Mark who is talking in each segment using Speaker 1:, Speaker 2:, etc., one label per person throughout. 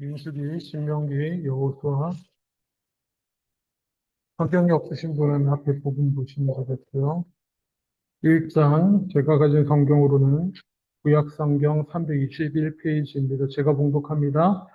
Speaker 1: 민수기, 신명기, 여호수아. 성경이 없으신 분은 앞에 부분 보시면 되겠고요. 1장, 제가 가진 성경으로는 구약성경 321페이지입니다. 제가 봉독합니다.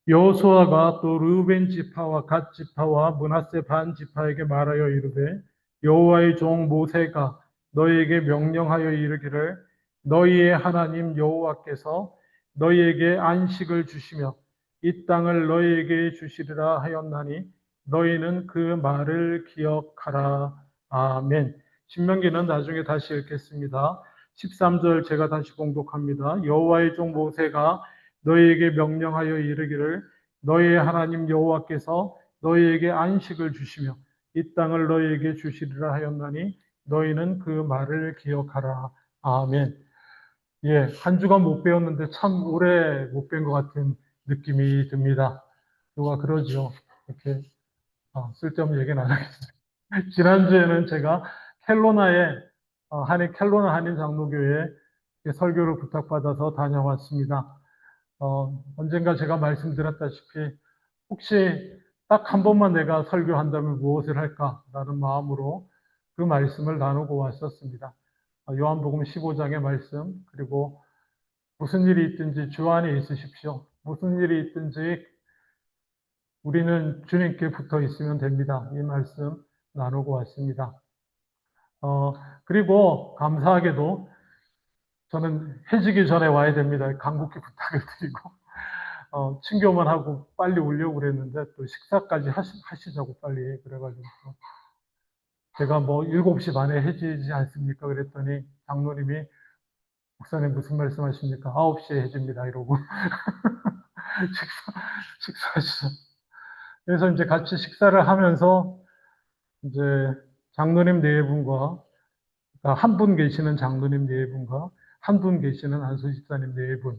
Speaker 1: 여호수아가 또 르우벤 지파와 갓 지파와 므낫세 반 지파에게 말하여 이르되, 여호와의 종 모세가 너희에게 명령하여 이르기를, 너희의 하나님 여호와께서 너희에게 안식을 주시며 이 땅을 너희에게 주시리라 하였나니 너희는 그 말을 기억하라. 아멘. 신명기는 나중에 다시 읽겠습니다. 13절 제가 다시 봉독합니다. 여호와의 종 모세가 너희에게 명령하여 이르기를, 너희의 하나님 여호와께서 너희에게 안식을 주시며 이 땅을 너희에게 주시리라 하였나니 너희는 그 말을 기억하라. 아멘. 예, 한 주간 못 배웠는데 참 오래 못 뵌 것 같은 느낌이 듭니다. 누가 그러죠. 이렇게 쓸데없는 얘기는 안 하겠습니다. 지난주에는 제가 켈로나에 켈로나 한인 장로교회에 설교를 부탁받아서 다녀왔습니다. 언젠가 제가 말씀드렸다시피 혹시 딱 한 번만 내가 설교한다면 무엇을 할까라는 마음으로 그 말씀을 나누고 왔었습니다. 요한복음 15장의 말씀, 그리고 무슨 일이 있든지 주 안에 있으십시오. 무슨 일이 있든지 우리는 주님께 붙어 있으면 됩니다. 이 말씀 나누고 왔습니다. 그리고 감사하게도 저는 해지기 전에 와야 됩니다. 간곡히 부탁을 드리고 친교만 하고 빨리 오려고 그랬는데 또 식사까지 하시자고 빨리 그래가지고 제가 뭐 7시 반에 해지지 않습니까? 그랬더니 장로님이 목사님 무슨 말씀하십니까? 9시에 해집니다 이러고 식사하시죠. 그래서 이제 같이 식사를 하면서 이제 장로님 네 분과 한 분 계시는 장로님 네 분과 한 분 계시는 안수 집사님 네 분.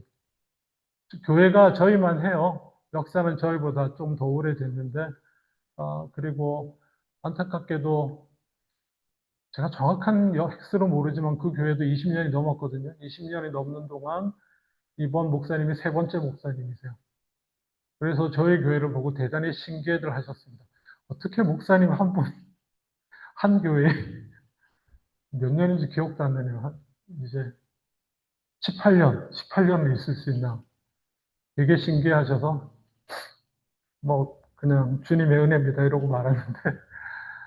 Speaker 1: 교회가 저희만 해요. 역사는 저희보다 좀 더 오래됐는데 그리고 안타깝게도 제가 정확한 횟수로 모르지만 그 교회도 20년이 넘었거든요. 20년이 넘는 동안 이번 목사님이 세 번째 목사님이세요. 그래서 저희 교회를 보고 대단히 신기해들 하셨습니다. 어떻게 목사님 한 분, 한 교회에 몇 년인지 기억도 안 나네요. 이제 18년을 있을 수 있나. 되게 신기하셔서 뭐 그냥 주님의 은혜입니다 이러고 말하는데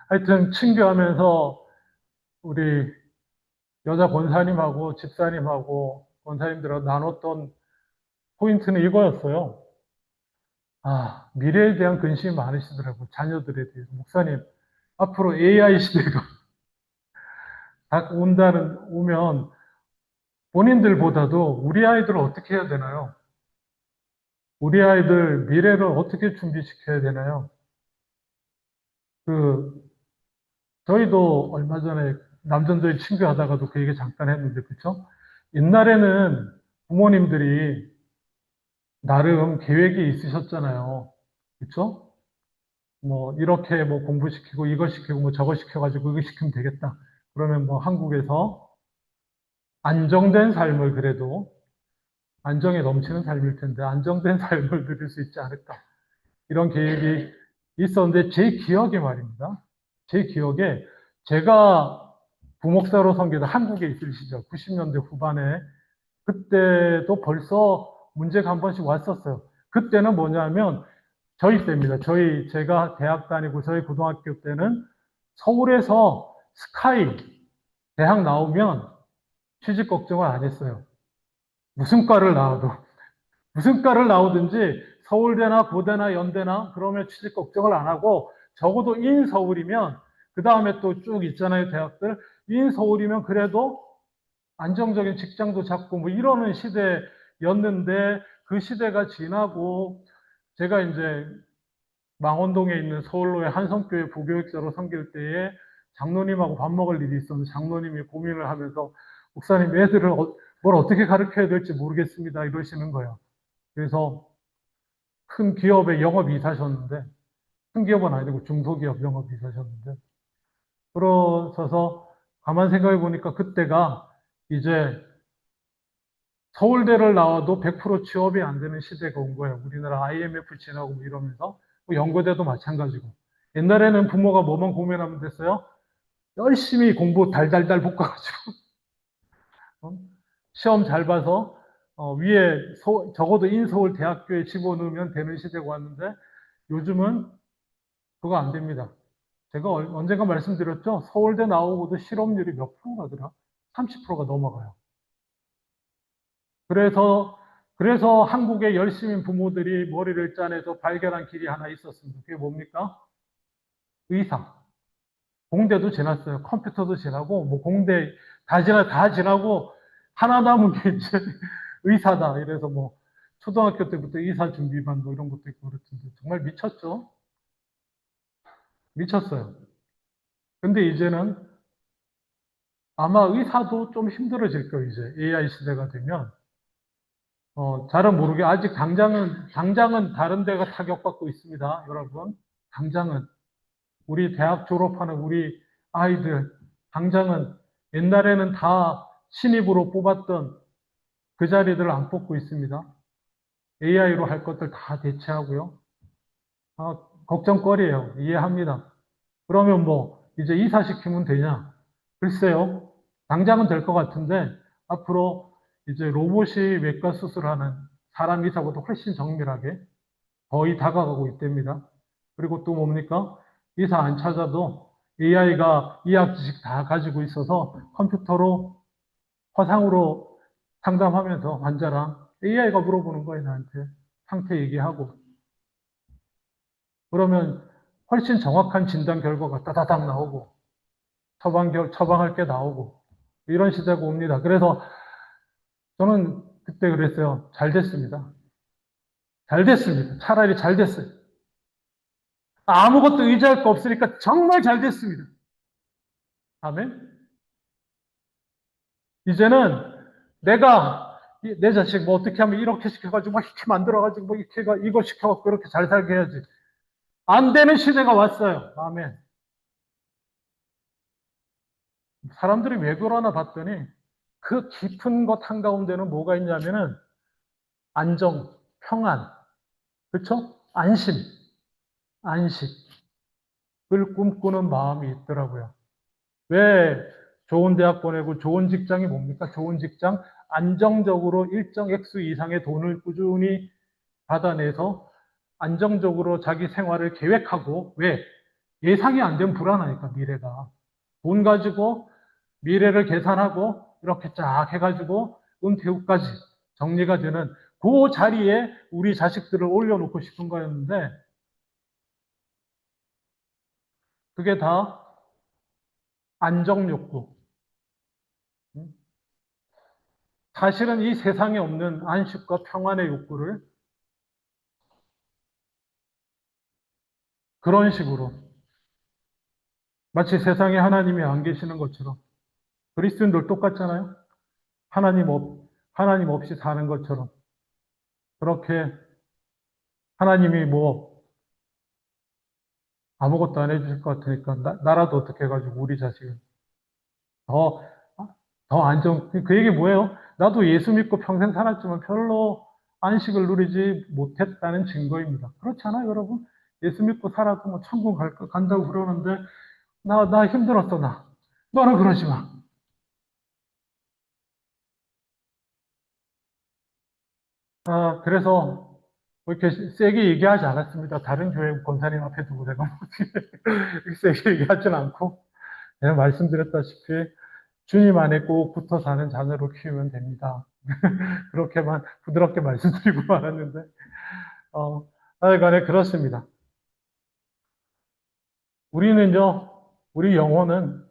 Speaker 1: 하여튼 친교하면서 우리 여자 권사님하고 집사님하고 권사님들하고 나눴던 포인트는 이거였어요. 미래에 대한 근심이 많으시더라고요. 자녀들에 대해서. 목사님, 앞으로 AI 시대가 오면 본인들보다도 우리 아이들을 어떻게 해야 되나요? 우리 아이들 미래를 어떻게 준비시켜야 되나요? 저희도 얼마 전에 남전도에 친교하다가도 그 얘기 잠깐 했는데, 그쵸? 옛날에는 부모님들이 나름 계획이 있으셨잖아요. 그쵸? 뭐, 이렇게 뭐 공부시키고, 이거 시키고, 뭐 저거 시켜가지고, 이거 시키면 되겠다. 그러면 뭐 한국에서 안정된 삶을 그래도, 안정에 넘치는 삶일 텐데, 안정된 삶을 누릴 수 있지 않을까. 이런 계획이 있었는데, 제 기억에 말입니다. 제 기억에 제가 부목사로 섬기던 한국에 있을 시절, 90년대 후반에, 그때도 벌써 문제가 한 번씩 왔었어요. 그때는 뭐냐면, 저희 때입니다. 제가 대학 다니고 저희 고등학교 때는 서울에서 스카이 대학 나오면 취직 걱정을 안 했어요. 무슨 과를 나와도. 무슨 과를 나오든지 서울대나 고대나 연대나 그러면 취직 걱정을 안 하고 적어도 인서울이면 그 다음에 또 쭉 있잖아요, 대학들. 인서울이면 그래도 안정적인 직장도 잡고 뭐 이러는 시대였는데 그 시대가 지나고 제가 이제 망원동에 있는 서울로의 한성교회 부교육자로 섬길 때에 장로님하고 밥 먹을 일이 있었는데 장로님이 고민을 하면서 목사님 애들을 뭘 어떻게 가르쳐야 될지 모르겠습니다 이러시는 거예요. 그래서 큰 기업의 영업이사셨는데 큰 기업은 아니고 중소기업 영업이사셨는데 그러셔서 가만 생각해 보니까 그때가 이제 서울대를 나와도 100% 취업이 안 되는 시대가 온 거예요. 우리나라 IMF 지나고 뭐 이러면서. 뭐 연고대도 마찬가지고. 옛날에는 부모가 뭐만 고민하면 됐어요? 열심히 공부 달달달 볶아가지고 어? 시험 잘 봐서 위에 적어도 인서울 대학교에 집어넣으면 되는 시대가 왔는데 요즘은 그거 안 됩니다. 제가 언젠가 말씀드렸죠? 서울대 나오고도 실업률이 몇 프로가더라? 30%가 넘어가요. 그래서 한국의 열심인 부모들이 머리를 짜내서 발견한 길이 하나 있었습니다. 그게 뭡니까? 의사. 공대도 지났어요. 컴퓨터도 지나고, 뭐 공대 다 지나고, 하나 남은 게 이제 의사다. 이래서 뭐, 초등학교 때부터 의사 준비반 뭐 이런 것도 있고 그렇던데, 정말 미쳤죠? 미쳤어요. 근데 이제는 아마 의사도 좀 힘들어질 거예요, 이제. AI 시대가 되면. 잘은 모르게, 아직 당장은 다른 데가 타격받고 있습니다, 여러분. 당장은. 우리 대학 졸업하는 우리 아이들, 당장은 옛날에는 다 신입으로 뽑았던 그 자리들을 안 뽑고 있습니다. AI로 할 것들 다 대체하고요. 걱정거리예요. 이해합니다. 그러면 뭐, 이제 이사시키면 되냐? 글쎄요. 당장은 될 것 같은데, 앞으로 이제 로봇이 외과 수술하는 사람 이사보다 훨씬 정밀하게 거의 다가가고 있답니다. 그리고 또 뭡니까? 의사 안 찾아도 AI가 의학 지식 다 가지고 있어서 컴퓨터로 화상으로 상담하면서 환자랑 AI가 물어보는 거예요, 나한테. 상태 얘기하고. 그러면 훨씬 정확한 진단 결과가 따다닥 나오고, 처방할 게 나오고, 이런 시대가 옵니다. 그래서 저는 그때 그랬어요. 잘 됐습니다. 잘 됐습니다. 차라리 잘 됐어요. 아무것도 의지할 거 없으니까 정말 잘 됐습니다. 아멘. 이제는 내가 내 자식 뭐 어떻게 하면 이렇게 시켜가지고 막 이렇게 만들어가지고 뭐 이렇게 이거 시켜갖고 이렇게 잘 살게 해야지. 안 되는 시대가 왔어요. 아멘. 사람들이 왜 그러나 봤더니 그 깊은 것 한가운데는 뭐가 있냐면은 안정, 평안, 그렇죠? 안식을 꿈꾸는 마음이 있더라고요. 왜 좋은 대학 보내고 좋은 직장이 뭡니까? 좋은 직장, 안정적으로 일정 액수 이상의 돈을 꾸준히 받아내서 안정적으로 자기 생활을 계획하고, 왜? 예상이 안 되면 불안하니까, 미래가. 돈 가지고 미래를 계산하고 이렇게 쫙 해가지고 은퇴후까지 정리가 되는 그 자리에 우리 자식들을 올려놓고 싶은 거였는데, 그게 다 안정욕구. 사실은 이 세상에 없는 안식과 평안의 욕구를 그런 식으로 마치 세상에 하나님이 안 계시는 것처럼, 그리스도인들 똑같잖아요. 하나님 하나님 없이 사는 것처럼 그렇게 하나님이 뭐 아무것도 안 해주실 것 같으니까 나라도 어떻게 해가지고 우리 자식을 더, 더 그 얘기 뭐예요? 나도 예수 믿고 평생 살았지만 별로 안식을 누리지 못했다는 증거입니다. 그렇잖아요, 여러분? 예수 믿고 살아도 뭐 천국 간다고 그러는데, 나 힘들었어, 나. 너는 그러지 마. 그래서 뭐 이렇게 세게 얘기하지 않았습니다. 다른 교회 권사님 앞에 두고 내가 뭐 세게 얘기하진 않고, 내가 말씀드렸다시피 주님 안에 꼭 붙어 사는 자녀로 키우면 됩니다. 그렇게만 부드럽게 말씀드리고 말았는데, 하여간에 그렇습니다. 우리 영혼은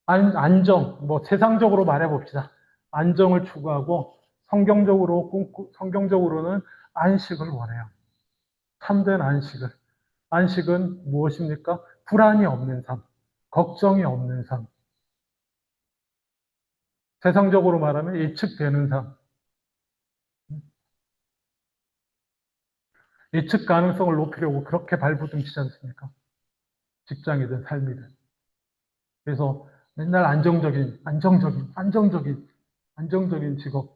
Speaker 1: 안정, 뭐 세상적으로 말해봅시다. 안정을 추구하고 성경적으로는 안식을 원해요. 참된 안식을. 안식은 무엇입니까? 불안이 없는 삶, 걱정이 없는 삶. 세상적으로 말하면 예측되는 삶. 예측 가능성을 높이려고 그렇게 발부둥치지 않습니까? 직장이든 삶이든. 그래서 맨날 안정적인 직업.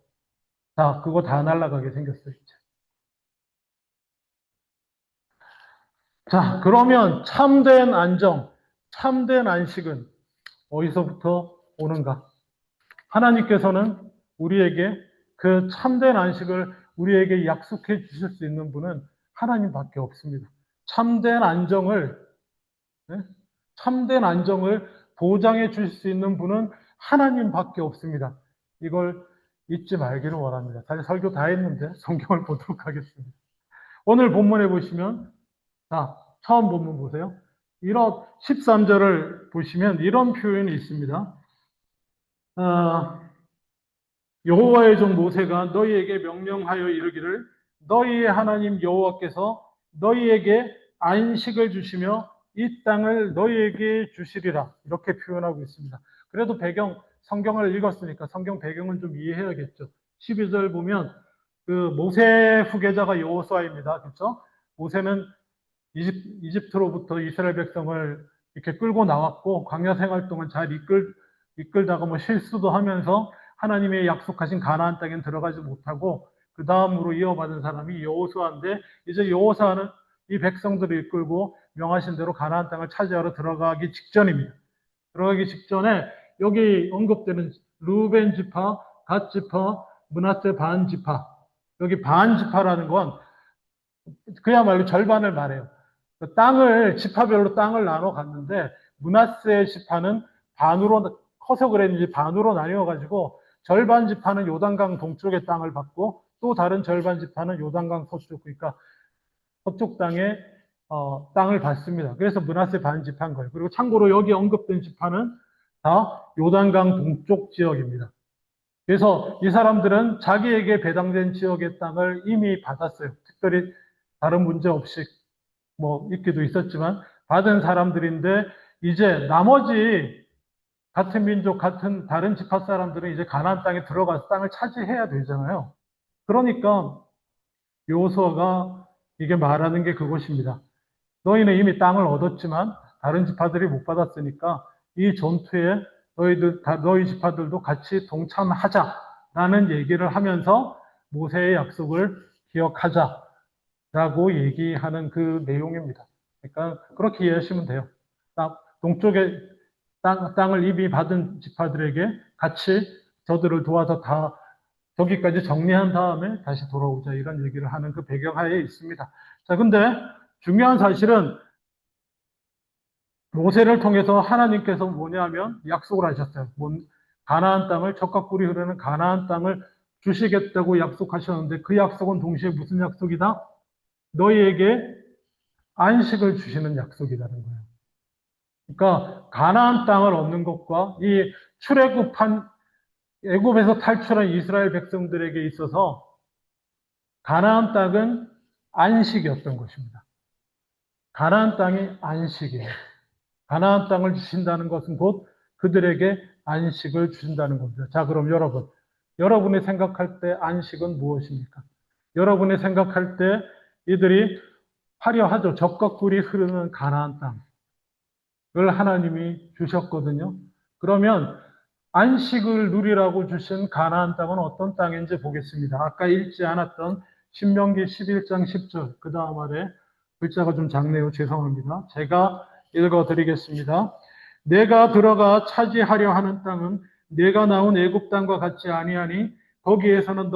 Speaker 1: 자, 그거 다 날아가게 생겼어요, 이제. 자, 그러면 참된 안정, 참된 안식은 어디서부터 오는가? 하나님께서는 우리에게 그 참된 안식을 우리에게 약속해 주실 수 있는 분은 하나님밖에 없습니다. 참된 안정을, 네? 참된 안정을 보장해 주실 수 있는 분은 하나님밖에 없습니다. 이걸 잊지 말기를 원합니다. 사실 설교 다 했는데 성경을 보도록 하겠습니다. 오늘 본문에 보시면, 자, 처음 본문 보세요. 이런 13절을 보시면 이런 표현이 있습니다. 여호와의 종 모세가 너희에게 명령하여 이르기를 너희의 하나님 여호와께서 너희에게 안식을 주시며 이 땅을 너희에게 주시리라. 이렇게 표현하고 있습니다. 그래도 성경을 읽었으니까 성경 배경을 좀 이해해야겠죠. 12절 보면 그 모세 후계자가 여호수아입니다. 그렇죠? 모세는 이집트로부터 이스라엘 백성을 이렇게 끌고 나왔고 광야 생활 동안 잘 이끌다가 뭐 실수도 하면서 하나님의 약속하신 가나안 땅엔 들어가지 못하고 그 다음으로 이어받은 사람이 여호수아인데 이제 여호수아는 이 백성들을 이끌고 명하신 대로 가나안 땅을 차지하러 들어가기 직전입니다. 들어가기 직전에 여기 언급되는 루벤 지파, 갓 지파, 므낫세 반 지파, 여기 반 지파라는 건 그야말로 절반을 말해요. 지파별로 땅을 나눠 갔는데, 므낫세 지파는 반으로, 커서 그랬는지 반으로 나뉘어가지고, 절반 지파는 요단강 동쪽의 땅을 받고, 또 다른 절반 지파는 요단강 서쪽, 그러니까 서쪽 땅에, 땅을 받습니다. 그래서 므낫세 반 지파인 거예요. 그리고 참고로 여기 언급된 지파는 다 요단강 동쪽 지역입니다. 그래서 이 사람들은 자기에게 배당된 지역의 땅을 이미 받았어요. 특별히 다른 문제 없이 뭐 있기도 있었지만 받은 사람들인데 이제 나머지 같은 민족, 같은 다른 지파 사람들은 이제 가나안 땅에 들어가서 땅을 차지해야 되잖아요. 그러니까 여호수아가 이게 말하는 게 그것입니다. 너희는 이미 땅을 얻었지만 다른 지파들이 못 받았으니까 이 전투에 너희 지파들도 같이 동참하자라는 얘기를 하면서 모세의 약속을 기억하자라고 얘기하는 그 내용입니다. 그러니까 그렇게 이해하시면 돼요. 동쪽에 땅을 이미 받은 지파들에게 같이 저들을 도와서 다 저기까지 정리한 다음에 다시 돌아오자 이런 얘기를 하는 그 배경하에 있습니다. 자, 근데 중요한 사실은 모세를 통해서 하나님께서 뭐냐면 약속을 하셨어요. 가나안 땅을 적과 꿀이 흐르는 가나안 땅을 주시겠다고 약속하셨는데 그 약속은 동시에 무슨 약속이다? 너희에게 안식을 주시는 약속이라는 거예요. 그러니까 가나안 땅을 얻는 것과 이 출애굽한 애굽에서 탈출한 이스라엘 백성들에게 있어서 가나안 땅은 안식이었던 것입니다. 가나안 땅이 안식이에요. 가나안 땅을 주신다는 것은 곧 그들에게 안식을 주신다는 겁니다. 자, 그럼 여러분이 생각할 때 안식은 무엇입니까? 여러분이 생각할 때 이들이 화려하죠. 적과 꿀이 흐르는 가나안 땅을 하나님이 주셨거든요. 그러면 안식을 누리라고 주신 가나안 땅은 어떤 땅인지 보겠습니다. 아까 읽지 않았던 신명기 11장 10절 그 다음 아래 글자가 좀 작네요. 죄송합니다. 제가 읽어드리겠습니다. 내가 들어가 차지하려 하는 땅은 내가 나온 애굽 땅과 같지 아니하니 거기에서는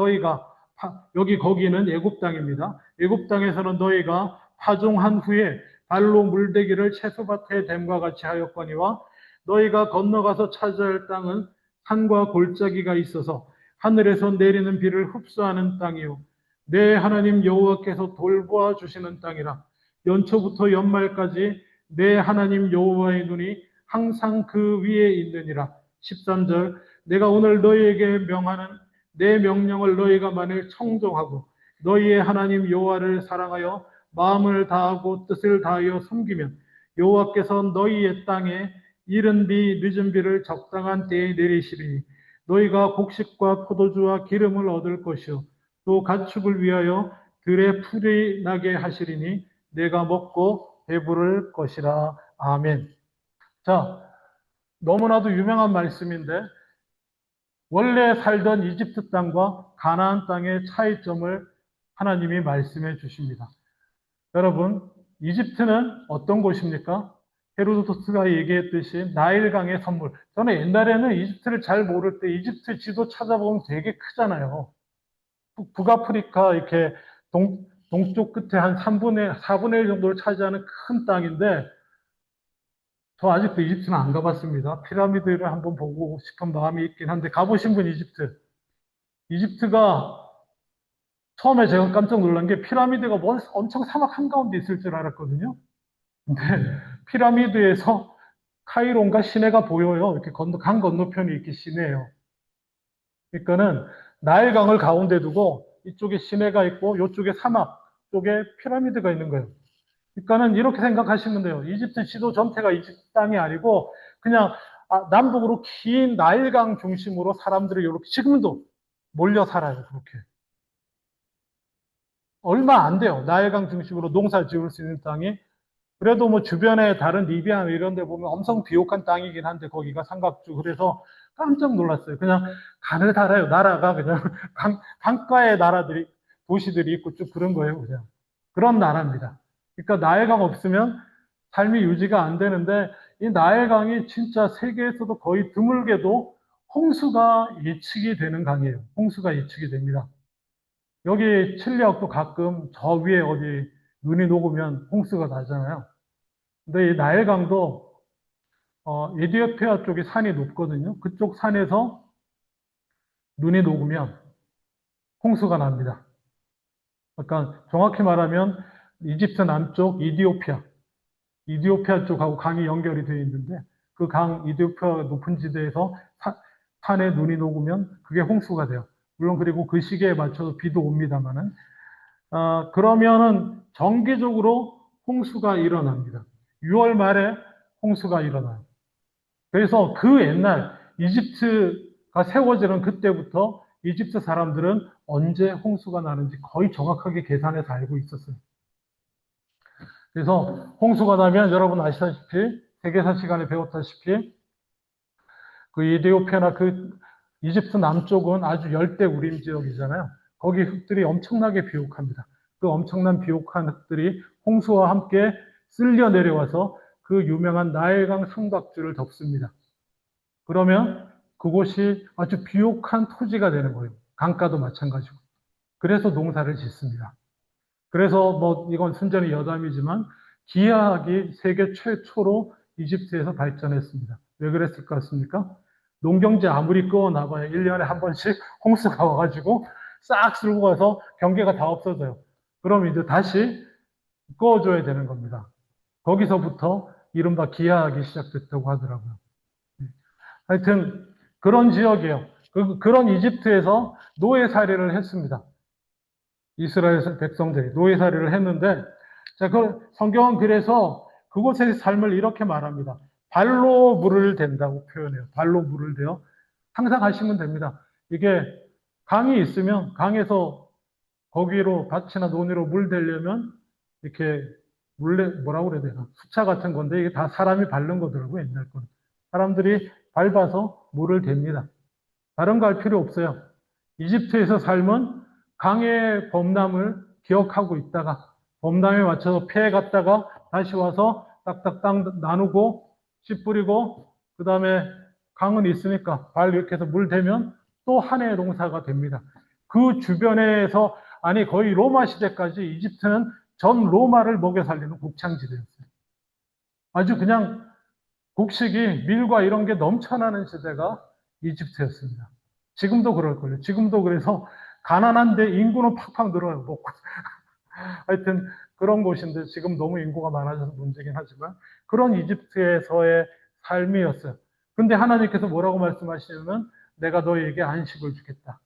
Speaker 1: 거기는 애굽 땅입니다. 애굽 땅에서는 너희가 파종한 후에 발로 물대기를 채소밭에 댐과 같이 하였거니와 너희가 건너가서 차지할 땅은 산과 골짜기가 있어서 하늘에서 내리는 비를 흡수하는 땅이요 내 하나님 여호와께서 돌보아 주시는 땅이라. 연초부터 연말까지 내 하나님 여호와의 눈이 항상 그 위에 있느니라. 13절 내가 오늘 너희에게 명하는 내 명령을 너희가 만일 청종하고 너희의 하나님 여호와를 사랑하여 마음을 다하고 뜻을 다하여 섬기면 여호와께서 너희의 땅에 이른 비 늦은 비를 적당한 때에 내리시리니 너희가 곡식과 포도주와 기름을 얻을 것이요 또 가축을 위하여 들에 풀이 나게 하시리니 내가 먹고 배부를 것이라. 아멘. 자, 너무나도 유명한 말씀인데 원래 살던 이집트 땅과 가나안 땅의 차이점을 하나님이 말씀해 주십니다. 여러분, 이집트는 어떤 곳입니까? 헤로도토스가 얘기했듯이 나일강의 선물. 저는 옛날에는 이집트를 잘 모를 때 이집트 지도 찾아보면 되게 크잖아요. 북아프리카 이렇게 동쪽 끝에 한 4분의 1 정도를 차지하는 큰 땅인데, 저 아직도 이집트는 안 가봤습니다. 피라미드를 한번 보고 싶은 마음이 있긴 한데, 가보신 분 이집트. 이집트가 처음에 제가 깜짝 놀란 게 피라미드가 엄청 사막 한가운데 있을 줄 알았거든요. 근데 피라미드에서 카이로인가 시내가 보여요. 이렇게 강 건너편이 이렇게 시내예요. 그러니까는 나일강을 가운데 두고 이쪽에 시내가 있고 이쪽에 사막 쪽에 피라미드가 있는 거예요. 그러니까는 이렇게 생각하시면 돼요. 이집트 지도 전체가 이집트 땅이 아니고 그냥 남북으로 긴 나일강 중심으로 사람들이 이렇게 지금도 몰려 살아요. 그렇게. 얼마 안 돼요. 나일강 중심으로 농사 지을 수 있는 땅이. 그래도 뭐 주변에 다른 리비아 이런 데 보면 엄청 비옥한 땅이긴 한데 거기가 삼각주. 그래서 깜짝 놀랐어요. 그냥 가느다라요. 나라가 그냥 강가의 나라들이, 도시들이 있고 쭉 그런 거예요. 그냥. 그런 나라입니다. 그러니까 나일강 없으면 삶이 유지가 안 되는데 이 나일강이 진짜 세계에서도 거의 드물게도 홍수가 예측이 되는 강이에요. 홍수가 예측이 됩니다. 여기 칠레역도 가끔 저 위에 어디 눈이 녹으면 홍수가 나잖아요. 근데 이 나일강도 에티오피아 쪽이 산이 높거든요. 그쪽 산에서 눈이 녹으면 홍수가 납니다. 그러니까 정확히 말하면 이집트 남쪽 이디오피아 쪽하고 강이 연결이 되어 있는데 그 강 이디오피아 높은 지대에서 산에 눈이 녹으면 그게 홍수가 돼요. 물론 그리고 그 시기에 맞춰서 비도 옵니다만은 그러면은 정기적으로 홍수가 일어납니다. 6월 말에 홍수가 일어나요. 그래서 그 옛날 이집트가 세워지는 그때부터 이집트 사람들은 언제 홍수가 나는지 거의 정확하게 계산해서 알고 있었어요. 그래서 홍수가 나면 여러분 아시다시피 세계사 시간에 배웠다시피 그 이디오피아나 그 이집트 남쪽은 아주 열대 우림 지역이잖아요. 거기 흙들이 엄청나게 비옥합니다. 그 엄청난 비옥한 흙들이 홍수와 함께 쓸려 내려와서 그 유명한 나일강 삼각주를 덮습니다. 그러면 그곳이 아주 비옥한 토지가 되는 거예요. 강가도 마찬가지고. 그래서 농사를 짓습니다. 그래서 뭐 이건 순전히 여담이지만 기하학이 세계 최초로 이집트에서 발전했습니다. 왜 그랬을 것 같습니까? 농경지 아무리 끄어나봐야 1년에 한 번씩 홍수가 와가지고 싹 쓸고 가서 경계가 다 없어져요. 그럼 이제 다시 꺼줘야 되는 겁니다. 거기서부터 이른바 기하학이 시작됐다고 하더라고요. 하여튼 그런 지역이에요. 그런 이집트에서 노예살이를 했습니다. 이스라엘 백성들이 노예살이를 했는데, 자, 그 성경은 그래서 그곳의 삶을 이렇게 말합니다. 발로 물을 댄다고 표현해요. 발로 물을 대요. 항상 하시면 됩니다. 이게 강이 있으면 강에서 거기로 밭이나 논으로 물 대려면 이렇게 뭐라고 그래야 되나? 수차 같은 건데 이게 다 사람이 밟는 거더라고요. 옛날 거는. 사람들이 밟아서 물을 댑니다. 다른 거 할 필요 없어요. 이집트에서 삶은 강의 범람을 기억하고 있다가 범람에 맞춰서 피해 갔다가 다시 와서 딱딱딱 나누고 씨 뿌리고 그 다음에 강은 있으니까 발 이렇게 해서 물 대면 또 한 해의 농사가 됩니다. 그 주변에서 아니 거의 로마 시대까지 이집트는 전 로마를 먹여 살리는 곡창지대였어요. 아주 그냥 곡식이 밀과 이런 게 넘쳐나는 시대가 이집트였습니다. 지금도 그럴걸요. 지금도 그래서 가난한데 인구는 팍팍 늘어요. 뭐 하여튼 그런 곳인데 지금 너무 인구가 많아져서 문제긴 하지만 그런 이집트에서의 삶이었어요. 근데 하나님께서 뭐라고 말씀하시냐면 내가 너희에게 안식을 주겠다.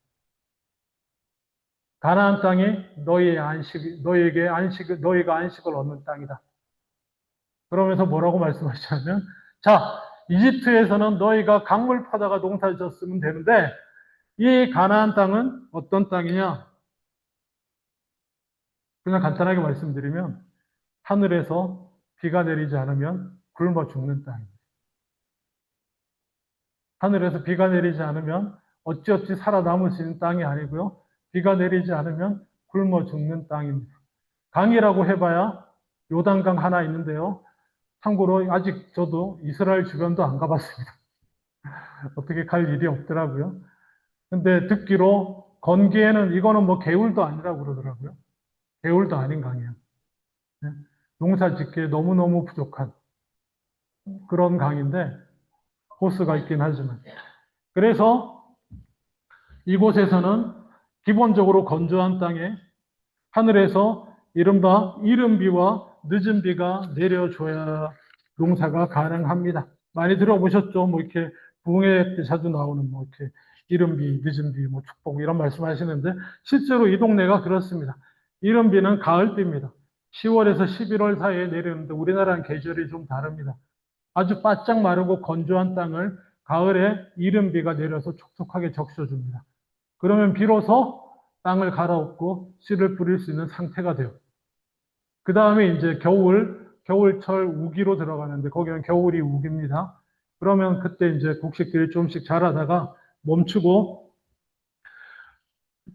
Speaker 1: 가나안 땅이 너희에게 너희가 안식을 얻는 땅이다. 그러면서 뭐라고 말씀하시냐면 자, 이집트에서는 너희가 강물 파다가 농사 지었으면 되는데 이 가나안 땅은 어떤 땅이냐? 그냥 간단하게 말씀드리면 하늘에서 비가 내리지 않으면 굶어 죽는 땅입니다. 하늘에서 비가 내리지 않으면 어찌어찌 살아남을 수 있는 땅이 아니고요. 비가 내리지 않으면 굶어 죽는 땅입니다. 강이라고 해봐야 요단강 하나 있는데요. 참고로 아직 저도 이스라엘 주변도 안 가봤습니다. 어떻게 갈 일이 없더라고요. 근데 듣기로 건기에는 이거는 뭐 개울도 아니라고 그러더라고요. 개울도 아닌 강이에요. 네. 농사 짓기에 너무너무 부족한 그런 강인데 호수가 있긴 하지만. 그래서 이곳에서는 기본적으로 건조한 땅에 하늘에서 이른바 이른 비와 늦은 비가 내려줘야 농사가 가능합니다. 많이 들어보셨죠? 뭐 이렇게 부흥회 때 자주 나오는 뭐 이렇게 이른 비, 늦은 비, 뭐 축복 이런 말씀 하시는데 실제로 이 동네가 그렇습니다. 이른 비는 가을비입니다. 10월에서 11월 사이에 내리는데 우리나라는 계절이 좀 다릅니다. 아주 바짝 마르고 건조한 땅을 가을에 이른 비가 내려서 촉촉하게 적셔줍니다. 그러면 비로소 땅을 갈아엎고 씨를 뿌릴 수 있는 상태가 돼요. 그 다음에 이제 겨울철 우기로 들어가는데 거기는 겨울이 우기입니다. 그러면 그때 이제 곡식들이 조금씩 자라다가 멈추고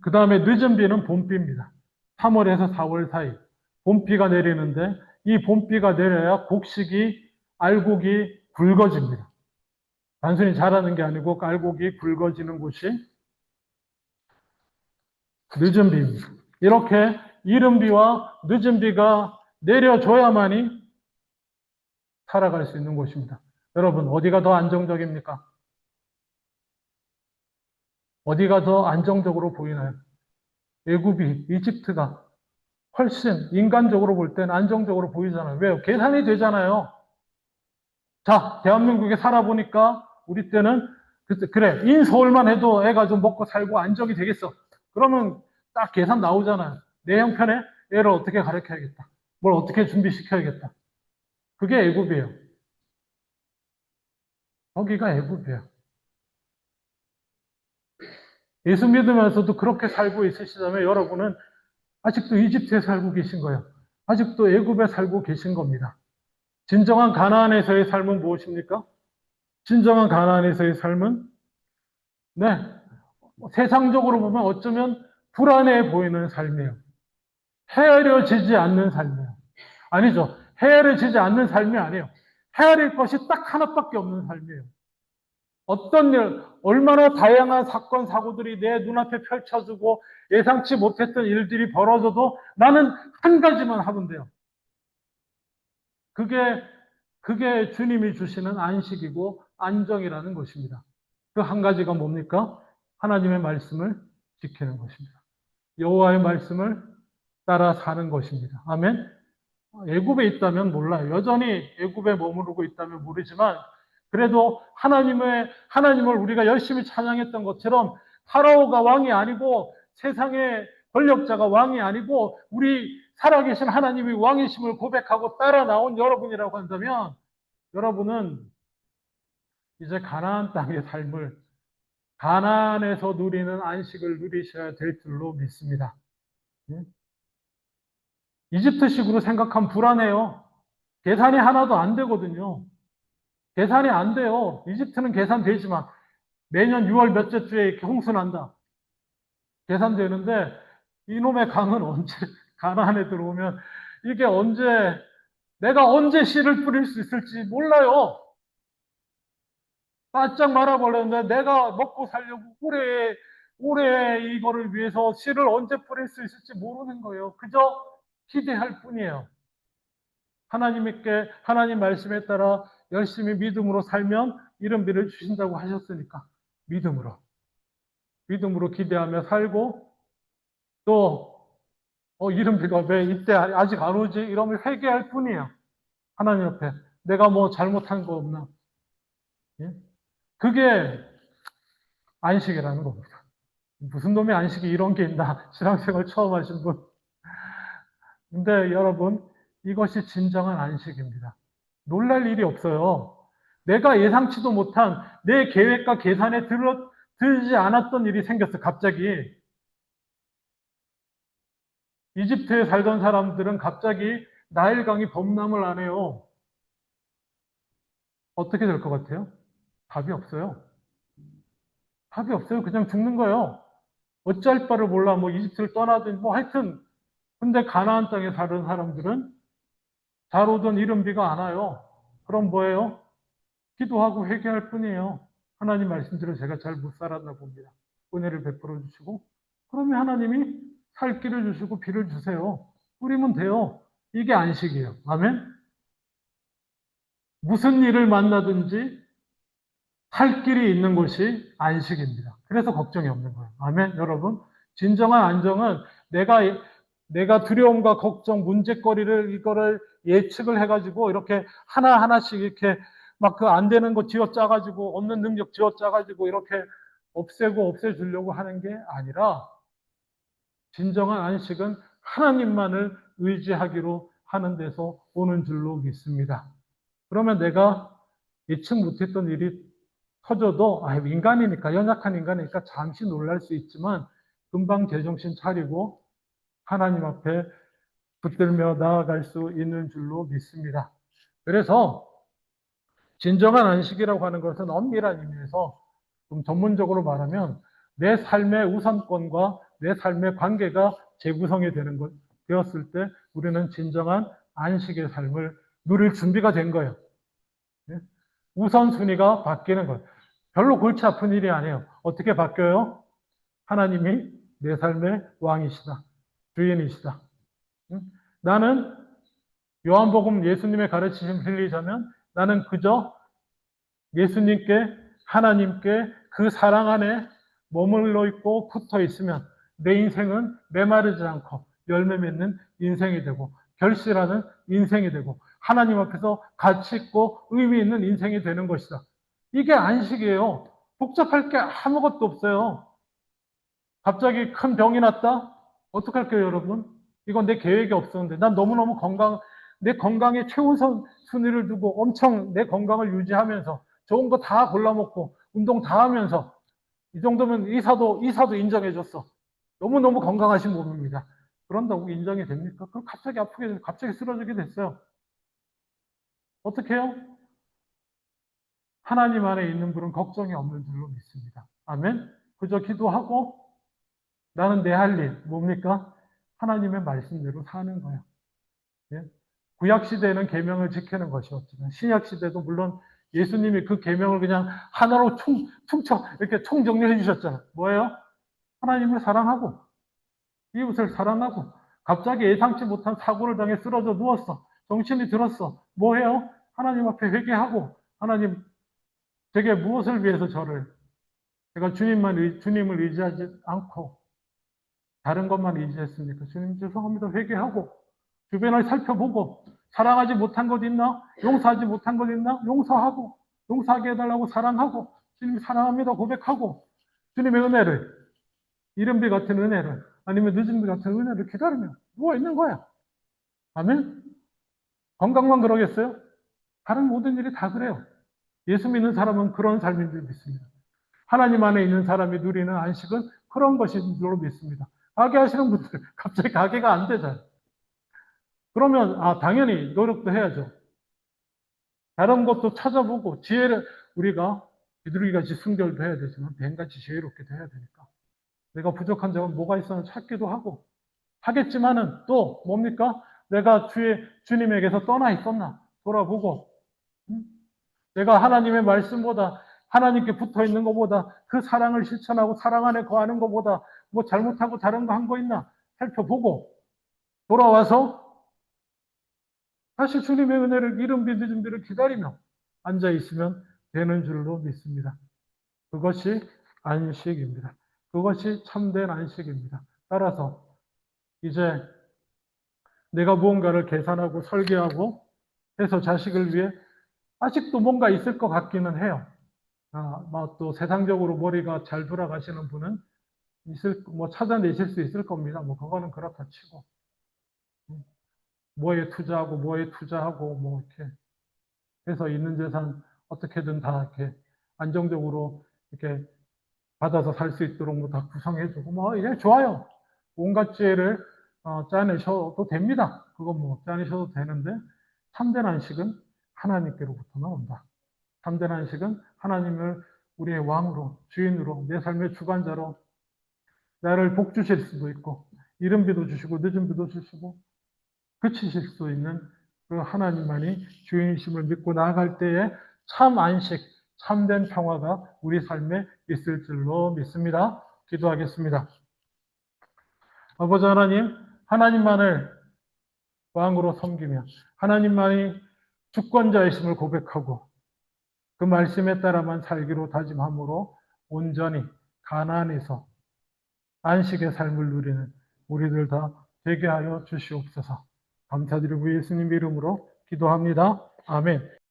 Speaker 1: 그 다음에 늦은 비는 봄비입니다. 3월에서 4월 사이 봄비가 내리는데 이 봄비가 내려야 곡식이 알곡이 굵어집니다. 단순히 자라는 게 아니고 알곡이 굵어지는 곳이 늦은 비입니다. 이렇게 이른 비와 늦은 비가 내려줘야만이 살아갈 수 있는 곳입니다. 여러분, 어디가 더 안정적입니까? 어디가 더 안정적으로 보이나요? 애굽이, 이집트가 훨씬 인간적으로 볼 때는 안정적으로 보이잖아요. 왜요? 계산이 되잖아요. 자, 대한민국에 살아보니까 우리 때는 그래, 인서울만 해도 애가 좀 먹고 살고 안정이 되겠어. 그러면 딱 계산 나오잖아요. 내 형편에 애를 어떻게 가르쳐야겠다. 뭘 어떻게 준비시켜야겠다. 그게 애굽이에요. 거기가 애굽이에요. 예수 믿으면서도 그렇게 살고 있으시다면 여러분은 아직도 이집트에 살고 계신 거예요. 아직도 애굽에 살고 계신 겁니다. 진정한 가나안에서의 삶은 무엇입니까? 진정한 가나안에서의 삶은 네, 세상적으로 보면 어쩌면 불안해 보이는 삶이에요. 헤아려지지 않는 삶이에요. 아니죠. 헤아려지지 않는 삶이 아니에요. 헤아릴 것이 딱 하나밖에 없는 삶이에요. 어떤 일, 얼마나 다양한 사건, 사고들이 내 눈앞에 펼쳐지고 예상치 못했던 일들이 벌어져도 나는 한 가지만 하면 돼요. 그게 주님이 주시는 안식이고 안정이라는 것입니다. 그 한 가지가 뭡니까? 하나님의 말씀을 지키는 것입니다. 여호와의 말씀을 따라 사는 것입니다. 아멘. 애굽에 있다면 몰라요. 여전히 애굽에 머무르고 있다면 모르지만 그래도 하나님을 우리가 열심히 찬양했던 것처럼 파라오가 왕이 아니고 세상의 권력자가 왕이 아니고 우리 살아계신 하나님이 왕이심을 고백하고 따라 나온 여러분이라고 한다면 여러분은 이제 가나안 땅의 삶을 가나안에서 누리는 안식을 누리셔야 될 줄로 믿습니다. 예? 이집트식으로 생각하면 불안해요. 계산이 하나도 안 되거든요. 계산이 안 돼요. 이집트는 계산되지만 매년 6월 몇째 주에 이렇게 홍수난다. 계산되는데 이놈의 강은 언제 가나안에 들어오면 이게 내가 언제 씨를 뿌릴 수 있을지 몰라요. 바짝 말아버렸는데 내가 먹고 살려고 올해 이거를 위해서 씨를 언제 뿌릴 수 있을지 모르는 거예요. 그저 기대할 뿐이에요. 하나님 말씀에 따라 열심히 믿음으로 살면 이런 비를 주신다고 하셨으니까 믿음으로 기대하며 살고 또 이런 비가 왜 이때 아직 안 오지? 이러면 회개할 뿐이에요. 하나님 앞에 내가 뭐 잘못한 거 없나? 예? 그게 안식이라는 겁니다. 무슨 놈의 안식이 이런 게 있나? 신앙생활 처음 하신 분. 근데 여러분, 이것이 진정한 안식입니다. 놀랄 일이 없어요. 내가 예상치도 못한 내 계획과 계산에 들지 않았던 일이 생겼어, 갑자기. 이집트에 살던 사람들은 갑자기 나일강이 범람을 안 해요. 어떻게 될 것 같아요? 답이 없어요. 답이 없어요. 그냥 죽는 거예요. 어찌할 바를 몰라. 뭐 이집트를 떠나든 뭐 하여튼 근데 가나안 땅에 사는 사람들은 잘 오던 이른비가 안 와요. 그럼 뭐예요? 기도하고 회개할 뿐이에요. 하나님 말씀대로 제가 잘 못 살았나 봅니다. 은혜를 베풀어 주시고 그러면 하나님이 살 길을 주시고 비를 주세요. 뿌리면 돼요. 이게 안식이에요. 아멘? 무슨 일을 만나든지 살 길이 있는 곳이 안식입니다. 그래서 걱정이 없는 거예요. 아멘, 여러분. 진정한 안정은 내가 두려움과 걱정, 문제거리를 이거를 예측을 해가지고 이렇게 하나하나씩 이렇게 막 그 안 되는 거 쥐어 짜가지고 없는 능력 쥐어 짜가지고 이렇게 없애고 없애주려고 하는 게 아니라 진정한 안식은 하나님만을 의지하기로 하는 데서 오는 줄로 믿습니다. 그러면 내가 예측 못했던 일이 터져도 인간이니까 연약한 인간이니까 잠시 놀랄 수 있지만 금방 제정신 차리고 하나님 앞에 붙들며 나아갈 수 있는 줄로 믿습니다. 그래서 진정한 안식이라고 하는 것은 엄밀한 의미에서 좀 전문적으로 말하면 내 삶의 우선권과 내 삶의 관계가 재구성이 되는 것 되었을 때 우리는 진정한 안식의 삶을 누릴 준비가 된 거예요. 우선순위가 바뀌는 거예요. 별로 골치 아픈 일이 아니에요. 어떻게 바뀌어요? 하나님이 내 삶의 왕이시다. 주인이시다. 나는 요한복음 예수님의 가르치심 빌리자면 나는 그저 예수님께 하나님께 그 사랑 안에 머물러 있고 붙어 있으면 내 인생은 메마르지 않고 열매 맺는 인생이 되고 결실하는 인생이 되고 하나님 앞에서 가치 있고 의미 있는 인생이 되는 것이다. 이게 안식이에요. 복잡할 게 아무것도 없어요. 갑자기 큰 병이 났다? 어떡할게요, 여러분? 이건 내 계획이 없었는데 난 너무너무 내 건강에 최우선 순위를 두고 엄청 내 건강을 유지하면서 좋은 거 다 골라먹고 운동 다 하면서 이 정도면 의사도 인정해줬어. 너무너무 건강하신 몸입니다. 그런다고 인정이 됩니까? 그럼 갑자기 아프게 돼서 갑자기 쓰러지게 됐어요. 어떻게 해요? 하나님 안에 있는 분은 걱정이 없는 줄로 믿습니다. 아멘? 그저 기도하고 나는 내 할 일, 뭡니까? 하나님의 말씀대로 사는 거예요. 예? 구약 시대에는 계명을 지키는 것이었지만 신약 시대도 물론 예수님이 그 계명을 그냥 하나로 퉁쳐 이렇게 총정리해 주셨잖아요. 뭐예요? 하나님을 사랑하고 이웃을 사랑하고 갑자기 예상치 못한 사고를 당해 쓰러져 누웠어. 정신이 들었어. 뭐해요? 하나님 앞에 회개하고 하나님 제게 무엇을 위해서 제가 주님을 의지하지 않고 다른 것만 의지했습니까? 주님 죄송합니다. 회개하고 주변을 살펴보고 사랑하지 못한 것 있나? 용서하지 못한 것 있나? 용서하고 용서하게 해달라고 사랑하고 주님 사랑합니다. 고백하고 주님의 은혜를 이른비 같은 은혜를 아니면 늦은비 같은 은혜를 기다리며 누워 있는 거야. 아멘? 건강만 그러겠어요? 다른 모든 일이 다 그래요. 예수 믿는 사람은 그런 삶인 줄 믿습니다. 하나님 안에 있는 사람이 누리는 안식은 그런 것인 줄로 믿습니다. 가게 하시는 분들 갑자기 가게가 안 되잖아요. 그러면 당연히 노력도 해야죠. 다른 것도 찾아보고 지혜를 우리가 비둘기같이 순결도 해야 되지만 뱀같이 지혜롭게도 해야 되니까 내가 부족한 점은 뭐가 있었나 찾기도 하고 하겠지만은 또 뭡니까? 내가 주님에게서 떠나 있었나 돌아보고 내가 하나님의 말씀보다 하나님께 붙어 있는 것보다 그 사랑을 실천하고 사랑 안에 거하는 것보다 뭐 잘못하고 다른 거 한 거 있나 살펴보고 돌아와서 다시 주님의 은혜를 이른비 늦은비를 기다리며 앉아 있으면 되는 줄로 믿습니다. 그것이 안식입니다. 그것이 참된 안식입니다. 따라서 이제 내가 무언가를 계산하고 설계하고 해서 자식을 위해 아직도 뭔가 있을 것 같기는 해요. 또 세상적으로 머리가 잘 돌아가시는 분은 찾아내실 수 있을 겁니다. 그거는 그렇다 치고. 뭐에 투자하고, 이렇게 해서 있는 재산 어떻게든 다 이렇게 안정적으로 이렇게 받아서 살 수 있도록 다 구성해주고, 예, 좋아요. 온갖 지혜를 짜내셔도 됩니다. 그건 짜내셔도 되는데, 참된 안식은 하나님께로부터 나온다. 참된 안식은 하나님을 우리의 왕으로, 주인으로, 내 삶의 주관자로 나를 복 주실 수도 있고, 이른 비도 주시고, 늦은 비도 주시고, 그치실 수 있는 그 하나님만이 주인이심을 믿고 나아갈 때에 참 안식, 참된 평화가 우리 삶에 있을 줄로 믿습니다. 기도하겠습니다. 아버지 하나님, 하나님만을 왕으로 섬기며 하나님만이 주권자이심을 고백하고 그 말씀에 따라만 살기로 다짐함으로 온전히 가나안에서 안식의 삶을 누리는 우리들 다 되게 하여 주시옵소서. 감사드리고 예수님 이름으로 기도합니다. 아멘.